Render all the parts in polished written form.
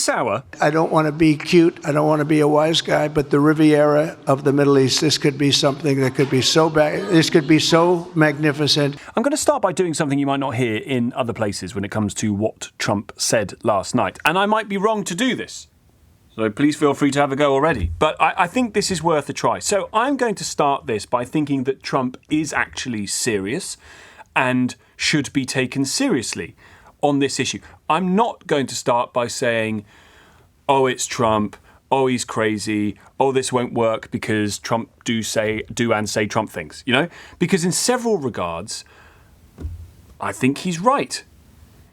this hour. I don't want to be cute. I don't want to be a wise guy, but the Riviera of the Middle East, this could be something that could be so bad. This could be so magnificent. I'm going to start by doing something you might not hear in other places when it comes to what Trump said last night. And I might be wrong to do this, so please feel free to have a go already. But I think this is worth a try. So I'm going to start this by thinking that Trump is actually serious and should be taken seriously on this issue. I'm not going to start by saying, oh, it's Trump, oh, he's crazy, oh, this won't work because Trump do and say Trump things, you know? Because in several regards, I think he's right.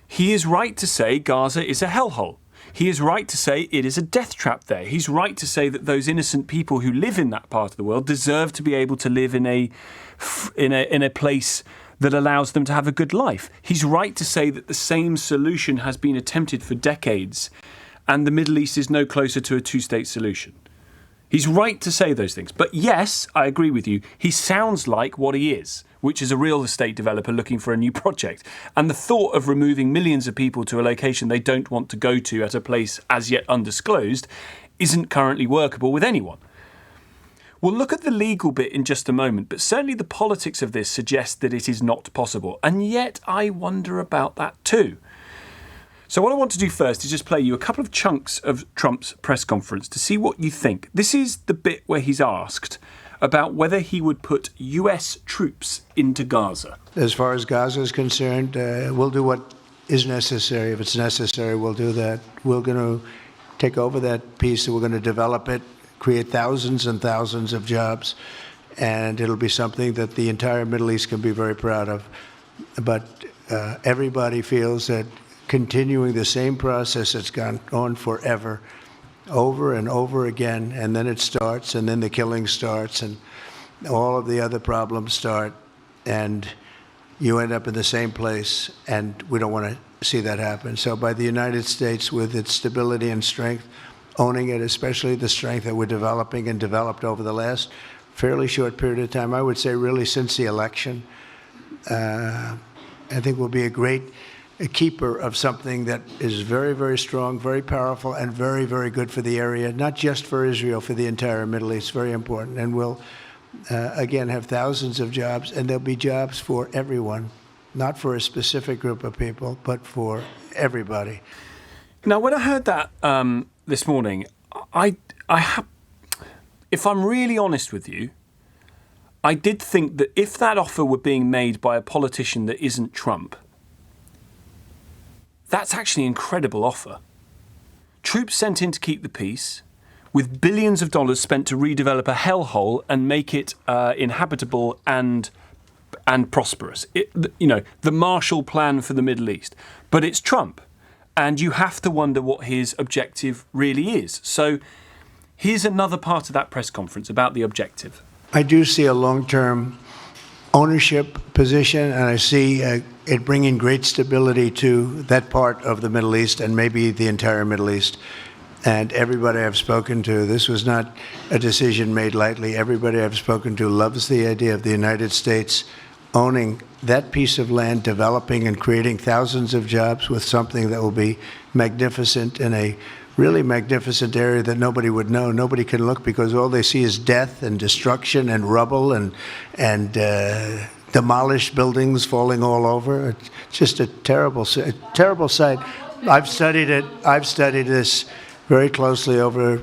He is right to say Gaza is a hellhole. He is right to say it is a death trap there. He's right to say that those innocent people who live in that part of the world deserve to be able to live in a place that allows them to have a good life. He's right to say that the same solution has been attempted for decades and the Middle East is no closer to a two-state solution. He's right to say those things. But yes, I agree with you, he sounds like what he is, which is a real estate developer looking for a new project. And the thought of removing millions of people to a location they don't want to go to at a place as yet undisclosed isn't currently workable with anyone. We'll look at the legal bit in just a moment, but certainly the politics of this suggest that it is not possible. And yet I wonder about that too. So what I want to do first is just play you a couple of chunks of Trump's press conference to see what you think. This is the bit where he's asked about whether he would put US troops into Gaza. As far as Gaza is concerned, we'll do what is necessary. If it's necessary, we'll do that. We're going to take over that piece and we're going to develop it, create thousands and thousands of jobs, and it'll be something that the entire Middle East can be very proud of. But everybody feels that continuing the same process that's gone on forever, over and over again, and then it starts, and then the killing starts, and all of the other problems start, and you end up in the same place, and we don't want to see that happen. So by the United States, with its stability and strength, owning it, especially the strength that we're developing and developed over the last fairly short period of time, I would say really since the election, I think we'll be a keeper of something that is very, very strong, very powerful, and very, very good for the area, not just for Israel, for the entire Middle East, very important. And we'll, again, have thousands of jobs, and there'll be jobs for everyone, not for a specific group of people, but for everybody. Now, when I heard that this morning, if I'm really honest with you, I did think that if that offer were being made by a politician that isn't Trump, that's actually an incredible offer. Troops sent in to keep the peace, with billions of dollars spent to redevelop a hellhole and make it inhabitable and prosperous. The Marshall Plan for the Middle East. But it's Trump, and you have to wonder what his objective really is. So here's another part of that press conference about the objective. I do see a long-term ownership position, and I see it bringing great stability to that part of the Middle East and maybe the entire Middle East. And everybody I've spoken to, this was not a decision made lightly. Everybody I've spoken to loves the idea of the United States owning that piece of land, developing and creating thousands of jobs with something that will be magnificent in a really magnificent area that nobody would know. Nobody can look because all they see is death and destruction and rubble and demolished buildings falling all over. It's just a terrible sight. I've studied it. I've studied this very closely over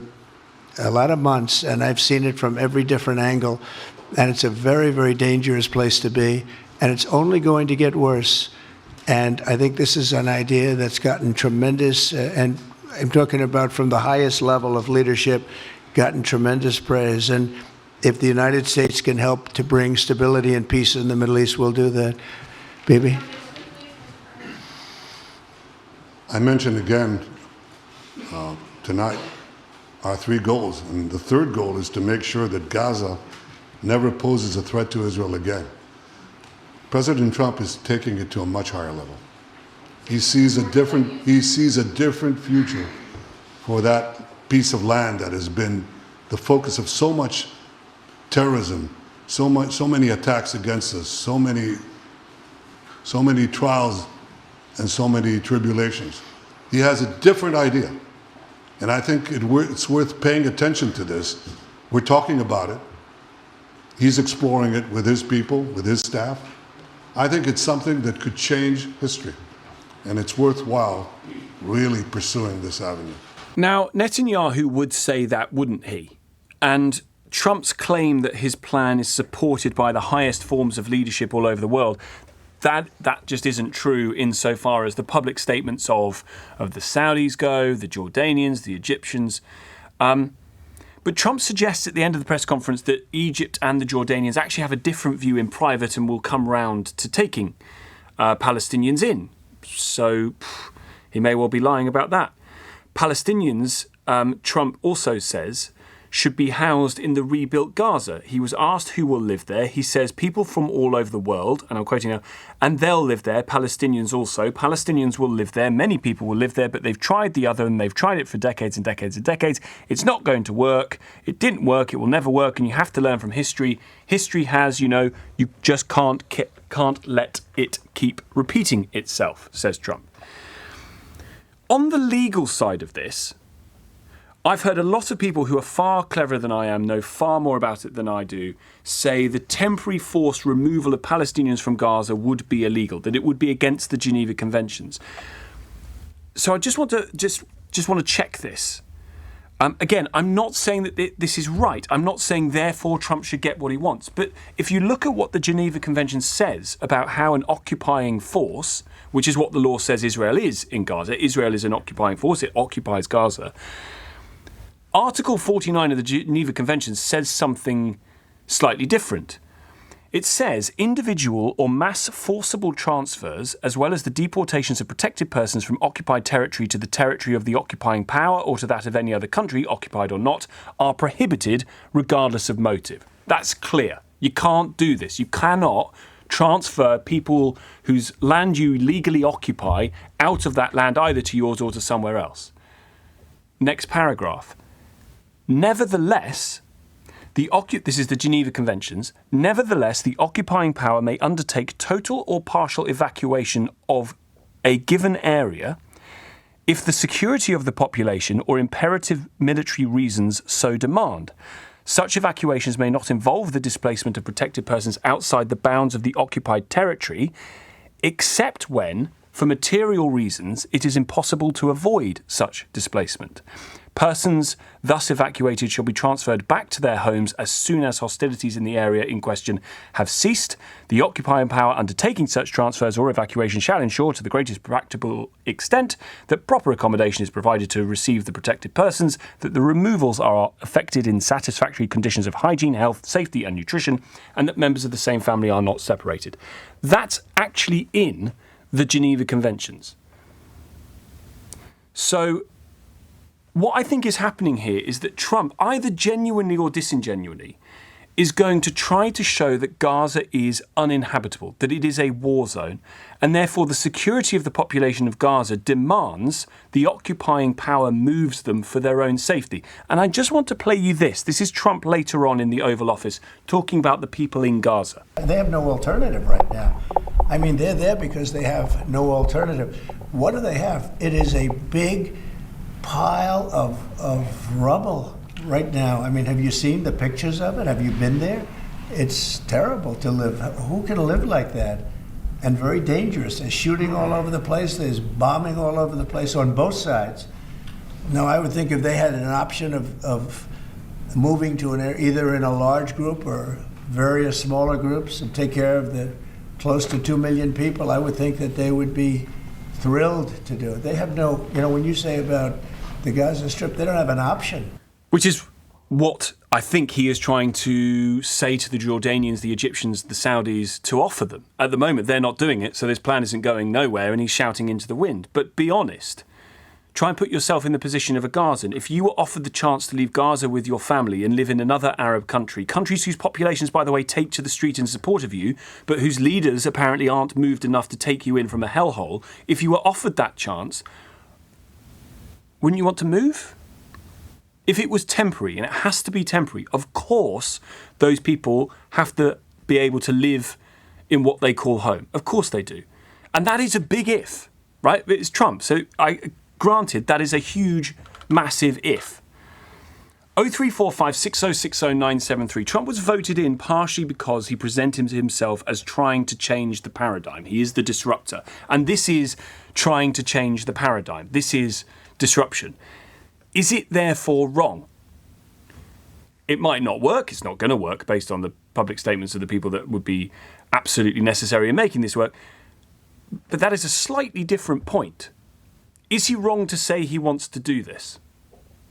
a lot of months, and I've seen it from every different angle. And it's a very, very dangerous place to be, and it's only going to get worse. And I think this is an idea that's gotten tremendous, and I'm talking about from the highest level of leadership, gotten tremendous praise. And if the United States can help to bring stability and peace in the Middle East, we'll do that. Bibi? I mentioned again tonight our three goals. And the third goal is to make sure that Gaza never poses a threat to Israel again. President Trump is taking it to a much higher level. He sees a different future for that piece of land that has been the focus of so much terrorism, so many attacks against us, so many trials and so many tribulations. He has a different idea. And I think it's worth paying attention to this. We're talking about it. He's exploring it with his people, with his staff. I think it's something that could change history. And it's worthwhile really pursuing this avenue. Now, Netanyahu would say that, wouldn't he? And Trump's claim that his plan is supported by the highest forms of leadership all over the world, that just isn't true insofar as the public statements of the Saudis go, the Jordanians, the Egyptians. But Trump suggests at the end of the press conference that Egypt and the Jordanians actually have a different view in private and will come round to taking Palestinians in. So he may well be lying about that. Palestinians, Trump also says, should be housed in the rebuilt Gaza. He was asked who will live there. He says people from all over the world, and I'm quoting now, and they'll live there, Palestinians also. Palestinians will live there. Many people will live there, but they've tried the other and they've tried it for decades and decades and decades. It's not going to work. It didn't work. It will never work. And you have to learn from history. History has, you just can't let it keep repeating itself, says Trump. On the legal side of this, I've heard a lot of people who are far cleverer than I am, know far more about it than I do, say the temporary forced removal of Palestinians from Gaza would be illegal, that it would be against the Geneva Conventions. So I just want to check this. Again, I'm not saying that this is right. I'm not saying therefore Trump should get what he wants. But if you look at what the Geneva Convention says about how an occupying force, which is what the law says Israel is in Gaza, Israel is an occupying force, it occupies Gaza. Article 49 of the Geneva Convention says something slightly different. It says individual or mass forcible transfers, as well as the deportations of protected persons from occupied territory to the territory of the occupying power or to that of any other country, occupied or not, are prohibited regardless of motive. That's clear. You can't do this. You cannot transfer people whose land you legally occupy out of that land either to yours or to somewhere else. Next paragraph. Nevertheless, this is the Geneva Conventions. Nevertheless, the occupying power may undertake total or partial evacuation of a given area if the security of the population or imperative military reasons so demand. Such evacuations may not involve the displacement of protected persons outside the bounds of the occupied territory, except when, for material reasons, it is impossible to avoid such displacement. Persons thus evacuated shall be transferred back to their homes as soon as hostilities in the area in question have ceased. The occupying power undertaking such transfers or evacuation shall ensure to the greatest practicable extent that proper accommodation is provided to receive the protected persons, that the removals are effected in satisfactory conditions of hygiene, health, safety and nutrition, and that members of the same family are not separated. That's actually in the Geneva Conventions. So what I think is happening here is that Trump, either genuinely or disingenuinely, is going to try to show that Gaza is uninhabitable, that it is a war zone, and therefore the security of the population of Gaza demands the occupying power moves them for their own safety. And I just want to play you this. This is Trump later on in the Oval Office talking about the people in Gaza. They have no alternative right now. I mean, they're there because they have no alternative. What do they have? It is a big pile of rubble right now. I mean, have you seen the pictures of it? Have you been there? It's terrible to live. Who can live like that? And very dangerous. There's shooting all over the place. There's bombing all over the place on both sides. Now, I would think if they had an option of moving to an area, either in a large group or various smaller groups, and take care of the close to 2 million people, I would think that they would be thrilled to do it. They have no, when you say about the Gaza Strip, they don't have an option. Which is what I think he is trying to say to the Jordanians, the Egyptians, the Saudis, to offer them. At the moment, they're not doing it, so this plan isn't going nowhere, and he's shouting into the wind. But be honest. Try and put yourself in the position of a Gazan. If you were offered the chance to leave Gaza with your family and live in another Arab country, countries whose populations, by the way, take to the street in support of you, but whose leaders apparently aren't moved enough to take you in from a hellhole, if you were offered that chance, wouldn't you want to move? If it was temporary, and it has to be temporary, of course those people have to be able to live in what they call home. Of course they do. And that is a big if, right? It's Trump. So granted, that is a huge massive if. 0345 6060 973. Trump was voted in partially because he presented himself as trying to change the paradigm. He is the disruptor. And this is trying to change the paradigm. This is disruption. Is it therefore wrong? It might not work. It's not going to work based on the public statements of the people that would be absolutely necessary in making this work. But that is a slightly different point. Is he wrong to say he wants to do this?